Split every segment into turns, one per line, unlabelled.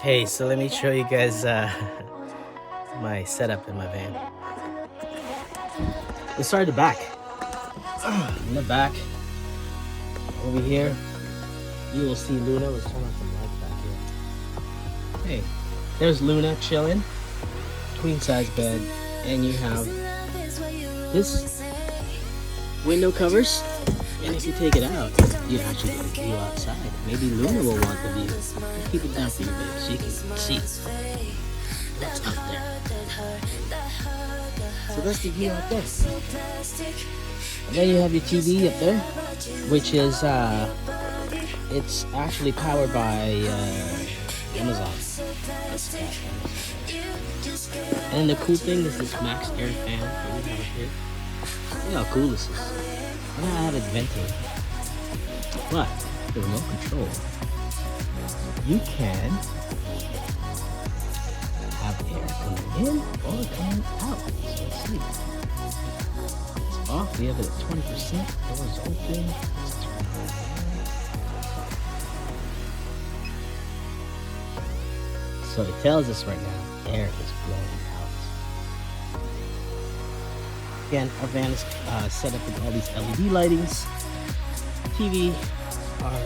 Hey, so let me show you guys my setup in my van. Let's start at the back. In the back, over here, you will see Luna. Let's turn off the light back here. Hey, there's Luna chilling, queen size bed, and you have this window covers. And if you take it out, you actually get a view outside. Maybe Luna will want the view. Let's keep it down for you, babe, so you can see what's out there. So that's the view out there. And then you have your TV up there, which is it's actually powered by Amazon. And the cool thing is this max air fan that we have up here. Look how cool this is. I have it venting, but the remote control, you can have air coming in or coming out. So let's see. It's off. We have it at 20%. Doors open. Let's turn it on. So it tells us right now air is blowing out. Again, our van is set up with all these LED lightings, TV, our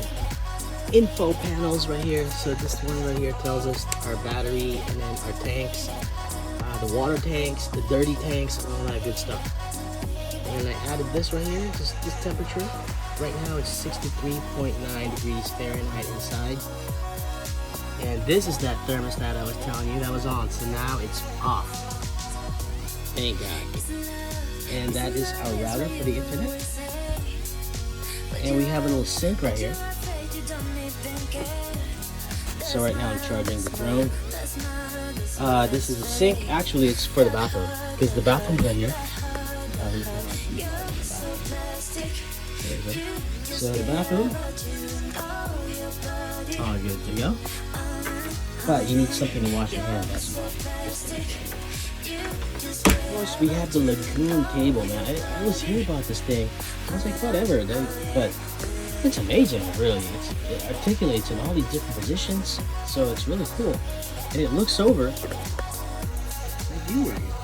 info panels right here. So this one right here tells us our battery and then our tanks, the water tanks, the dirty tanks, and all that good stuff. And then I added this right here, just this temperature. Right now it's 63.9 degrees Fahrenheit inside. And this is that thermostat I was telling you that was on. So now it's off. Thank God. And that is our router for the internet. And we have a little sink right here. So right now I'm charging the drone. This is a sink. Actually, it's for the bathroom because the bathroom's right here. There you go. So the bathroom, all good to go. But you need something to wash your hands. That's why. Of course, we have the Lagoon table, man. I always hear about this thing. I was like, whatever. But it's amazing, really. It articulates in all these different positions, so it's really cool. And it looks over my view right here.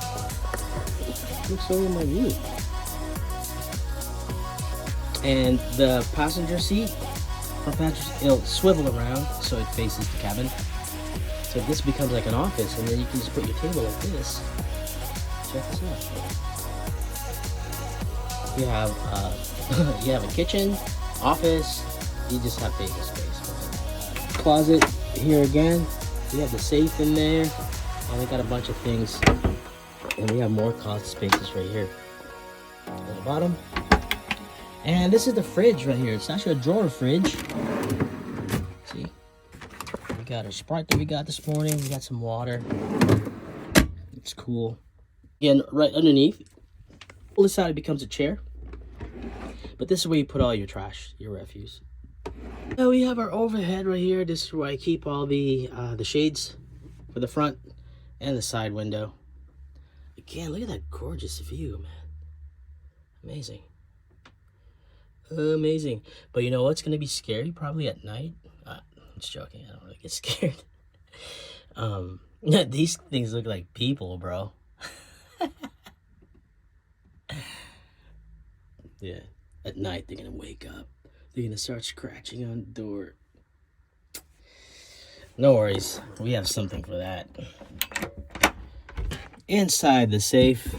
It looks over my view. And the passenger seat, it'll swivel around so it faces the cabin. So this becomes like an office, and then you can just put your table like this. Check this out. You have a kitchen, office. You just have table space. Closet here again. We have the safe in there, and we got a bunch of things. And we have more closet spaces right here at the bottom. And this is the fridge right here. It's actually a drawer fridge. See, we got our Sprite that we got this morning. We got some water. It's cool. Again, right underneath, pull this out, it becomes a chair. But this is where you put all your trash, your refuse. Now we have our overhead right here. This is where I keep all the shades for the front and the side window. Again, look at that gorgeous view, man. Amazing. Amazing. But you know what's going to be scary? Probably at night. I'm just joking. I don't really get scared. These things look like people, bro. Yeah, at night they're gonna wake up. They're gonna start scratching on the door. No worries, we have something for that. Inside the safe,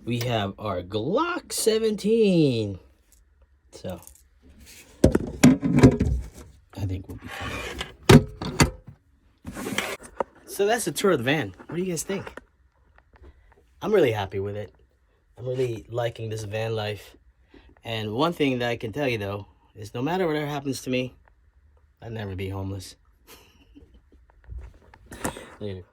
we have our Glock 17. So, I think we'll be fine. So that's the tour of the van. What do you guys think? I'm really happy with it. I'm really liking this van life. And one thing that I can tell you, though, is no matter whatever happens to me, I'll never be homeless. Later.